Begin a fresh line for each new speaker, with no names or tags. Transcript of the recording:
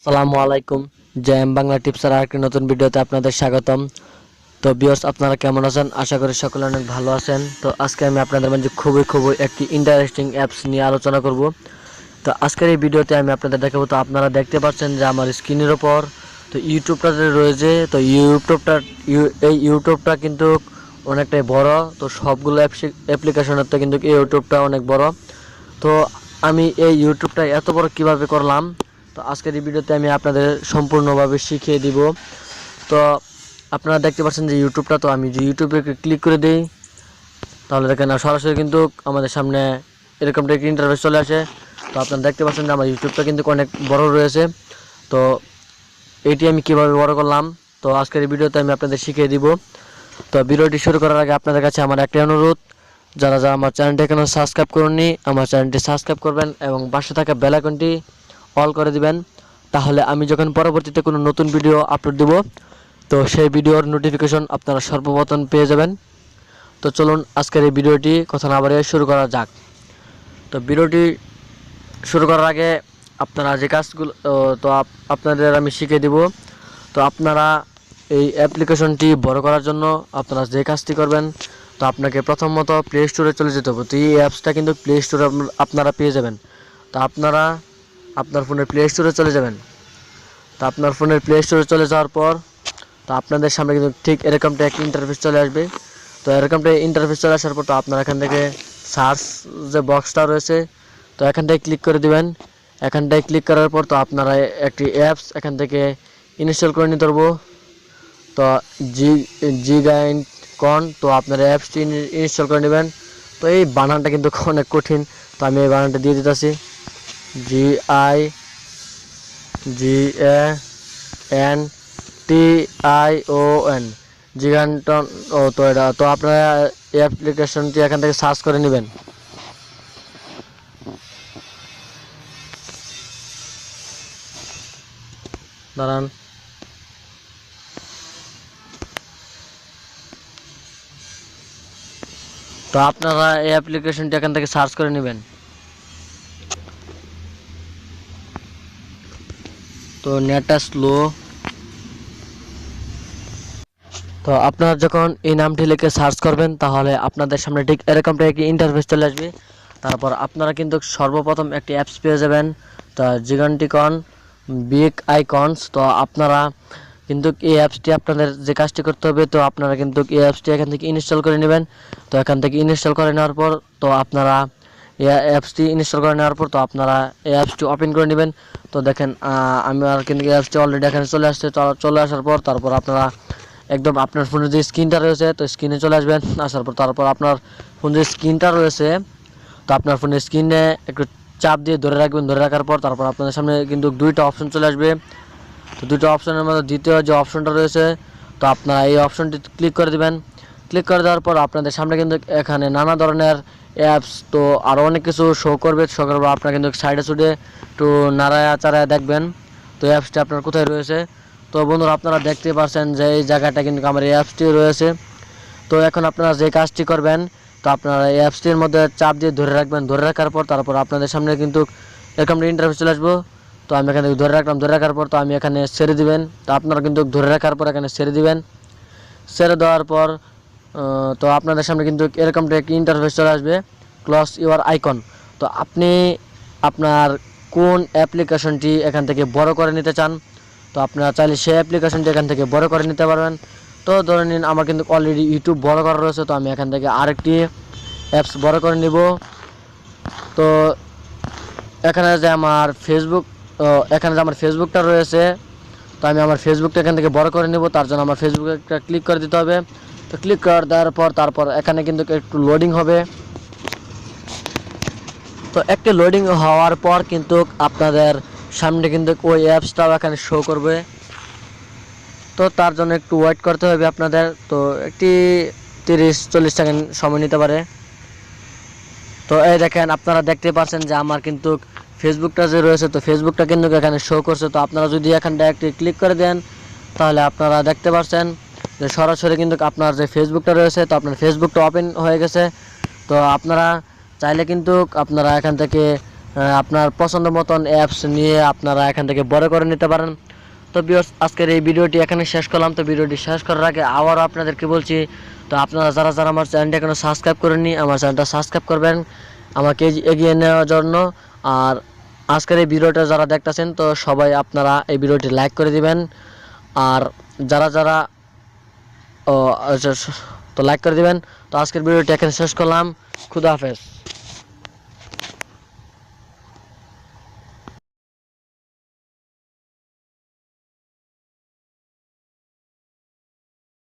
আসসালামু আলাইকুম। জেএম বাংলা টিপসের আরেকটি নতুন ভিডিওতে আপনাদের স্বাগতম। তো ভিউয়ার্স, আপনারা কেমন আছেন? আশা করি সকলে অনেক ভালো আছেন। তো আজকে আমি আপনাদের মাঝে খুবই একটি ইন্টারেস্টিং অ্যাপস নিয়ে আলোচনা করব। তো আজকের এই ভিডিওতে আমি আপনাদের দেখাবো। তো আপনারা দেখতে পাচ্ছেন যে আমার স্ক্রিনের ওপর তো ইউটিউবটা যে রয়েছে, তো এই ইউটিউবটা কিন্তু অনেকটাই বড়। তো সবগুলো অ্যাপ্লিকেশনের তো কিন্তু এই ইউটিউবটা অনেক বড়। তো আমি এই ইউটিউবটা এত বড় কিভাবে করলাম, তো আজকের এই ভিডিওতে আমি আপনাদের সম্পূর্ণভাবে শিখিয়ে দিব। তো আপনারা দেখতে পাচ্ছেন যে ইউটিউবটা, তো আমি যে ইউটিউবে ক্লিক করে দিই, তাহলে দেখেন সরাসরি কিন্তু আমাদের সামনে এরকম একটা ইন্টারফেস চলে আসে। তো আপনারা দেখতে পাচ্ছেন যে আমার ইউটিউবটা কিন্তু অনেক বড় রয়েছে। তো এটি আমি কিভাবে বড় করলাম, তো আজকের এই ভিডিওতে আমি আপনাদের শিখিয়ে দিব। তো ভিডিওটি শুরু করার আগে আপনাদের কাছে আমার একটাই অনুরোধ, যারা আমার চ্যানেলটি এখনও সাবস্ক্রাইব করেননি, আমার চ্যানেলটি সাবস্ক্রাইব করবেন এবং পাশে থাকা বেল আইকনটি অল করে দিবেন। তাহলে আমি যখন পরবর্তীতে কোনো নতুন ভিডিও আপলোড দেব, তো সেই ভিডিওর নোটিফিকেশন আপনারা সর্বপ্রথম পেয়ে যাবেন। তো চলুন আজকের এই ভিডিওটি কথা না বাড়িয়ে শুরু করা যাক। তো ভিডিওটি শুরু করার আগে আপনারা যে কাজগুলো তো আপনাদের আমি শিখিয়ে দেব। তো আপনারা এই অ্যাপ্লিকেশনটি বড় করার জন্য আপনারা যে কাজটি করবেন, তো আপনাকে প্রথমত প্লে স্টোরে চলে যেতে হবে। তো এই অ্যাপসটা কিন্তু প্লে স্টোরে আপনারা পেয়ে যাবেন। তো আপনারা আপনার ফোনের প্লে স্টোরে চলে যাবেন। তো আপনার ফোনের প্লে স্টোরে চলে যাওয়ার পর তো আপনাদের সামনে কিন্তু ঠিক এরকমটা একটা ইন্টারফেস চলে আসবে। তো এরকমটা ইন্টারফেস চলে আসার পর তো আপনারা এখান থেকে সার্চ যে বক্সটা রয়েছে, তো এখানটায় ক্লিক করে দিবেন। এখানটায় ক্লিক করার পর তো আপনারা একটি অ্যাপস এখান থেকে ইনস্টল করে নিতে পারবো। তো জিগাইন কন, তো আপনারা অ্যাপসটি ইনস্টল করে নেবেন। তো এই বানানটা কিন্তু অনেক কঠিন, তো আমি এই বানানটা দিয়ে দিতেছি, GINTION, জিগানটন। ও তো এটা তো আপনারা এই অ্যাপ্লিকেশনটি এখান থেকে সার্চ করে নেবেন। দাঁড়ান, তো আপনারা এই অ্যাপ্লিকেশনটি এখান থেকে সার্চ করে নেবেন। তো নেটটা স্লো। তো আপনারা যখন এই নামটি লিখে সার্চ করবেন, তাহলে আপনাদের সামনে ঠিক এরকমটা একটি ইন্টারফেস চলে আসবে। তারপর আপনারা কিন্তু সর্বপ্রথম একটি অ্যাপস পেয়ে যাবেন, তা জিগান্টিকন বিগ আইকনস। তো আপনারা কিন্তু এই অ্যাপসটি আপনাদের যে কাজটি করতে হবে, তো আপনারা কিন্তু এই অ্যাপসটি এখান থেকে ইনস্টল করে নেবেন। তো এখান থেকে ইনস্টল করে নেওয়ার পর তো আপনারা এই অ্যাপসটি ইনস্টল করে নেওয়ার পর তো আপনারা এই অ্যাপসটি ওপেন করে নেবেন। তো দেখেন আমার কিন্তু এই অ্যাপসটি অলরেডি এখানে চলে আসছে। চলে আসার পর তারপর আপনারা একদম আপনার ফোনের যে স্ক্রিনটা রয়েছে, তো স্ক্রিনে চলে আসবেন। আসার পর তারপর আপনার ফোন যে স্ক্রিনটা রয়েছে, তো আপনার ফোনের স্ক্রিনে একটু চাপ দিয়ে ধরে রাখবেন। ধরে রাখার পর তারপর আপনাদের সামনে কিন্তু দুইটা অপশন চলে আসবে। তো দুটো অপশনের মধ্যে দ্বিতীয় যে অপশনটা রয়েছে, তো আপনারা এই অপশনটি ক্লিক করে দিবেন। ক্লিক করে দেওয়ার পর আপনাদের সামনে কিন্তু এখানে নানা ধরনের অ্যাপস, তো আরও অনেক কিছু শো করবে। আপনারা কিন্তু সাইডে সুডে একটু নাড়ায়া চাড়ায়া দেখবেন তো অ্যাপসটি আপনার কোথায় রয়েছে। তো বন্ধুরা, আপনারা দেখতে পাচ্ছেন যে এই জায়গাটা কিন্তু আমার এই অ্যাপসটি রয়েছে। তো এখন আপনারা যে কাজটি করবেন, তো আপনারা এই অ্যাপসটির মধ্যে চাপ দিয়ে ধরে রাখবেন। ধরে রাখার পর তারপর আপনাদের সামনে কিন্তু এরকম ইন্টারফেস চলে আসবো। তো আমি এখানে ধরে রাখলাম। ধরে রাখার পর তো আমি এখানে ছেড়ে দিবেন। তো আপনারা কিন্তু ধরে রাখার পর এখানে ছেড়ে দিবেন। ছেড়ে দেওয়ার পর তো আপনাদের সামনে কিন্তু এরকমটা একটি ইন্টারফেস চলে আসবে, ক্লোজ ইউর আইকন। তো আপনি আপনার কোন অ্যাপ্লিকেশনটি এখান থেকে বড় করে নিতে চান, তো আপনারা চাইলে সেই অ্যাপ্লিকেশনটি এখান থেকে বড় করে নিতে পারবেন। তো ধরে নিন আমার কিন্তু অলরেডি ইউটিউব বড় করা রয়েছে, তো আমি এখান থেকে আরেকটি অ্যাপস বড় করে নিব। তো এখানে যে আমার ফেসবুকটা রয়েছে, তো আমি আমার ফেসবুকটা এখান থেকে বড় করে নেব। তার জন্য আমার ফেসবুকে একটা ক্লিক করে দিতে হবে। তো ক্লিক করে দেওয়ার পর তারপর এখানে কিন্তু একটু লোডিং হবে। তো একটি লোডিং হওয়ার পর কিন্তু আপনাদের সামনে কিন্তু ওই অ্যাপসটাও এখানে শো করবে। তো তার জন্য একটু ওয়েট করতে হবে আপনাদের। তো একটি 30-40 সেকেন্ড সময় নিতে পারে। তো এই দেখেন, আপনারা দেখতে পাচ্ছেন যে আমার কিন্তু ফেসবুকটা যে রয়েছে, তো ফেসবুকটা কিন্তু এখানে শো করছে। তো আপনারা যদি এখানটা একটি ক্লিক করে দেন, তাহলে আপনারা দেখতে পাচ্ছেন যে সরাসরি কিন্তু আপনার যে ফেসবুকটা রয়েছে, তো আপনার ফেসবুকটা ওপেন হয়ে গেছে। তো আপনারা চাইলে কিন্তু আপনারা এখান থেকে আপনার পছন্দ মতন অ্যাপস নিয়ে আপনারা এখান থেকে বড় করে নিতে পারেন। তো ভিউয়ার্স, আজকের এই ভিডিওটি এখানে শেষ করলাম। তো ভিডিওটি শেষ করার আগে আবারও আপনাদেরকে বলছি, তো আপনারা যারা যারা আমার চ্যানেলটা এখনো সাবস্ক্রাইব করেননি, আমার চ্যানেলটা সাবস্ক্রাইব করবেন আমাকে এগিয়ে নেওয়ার জন্য। আর আজকের এই ভিডিওটা যারা দেখতেছেন, তো সবাই আপনারা এই ভিডিওটি লাইক করে দিবেন। আর যারা যারা ও আচ্ছা, তো লাইক করে দিবেন। তো আজকের ভিডিওটি এখানে শেষ করলাম। খুদা হাফেজ।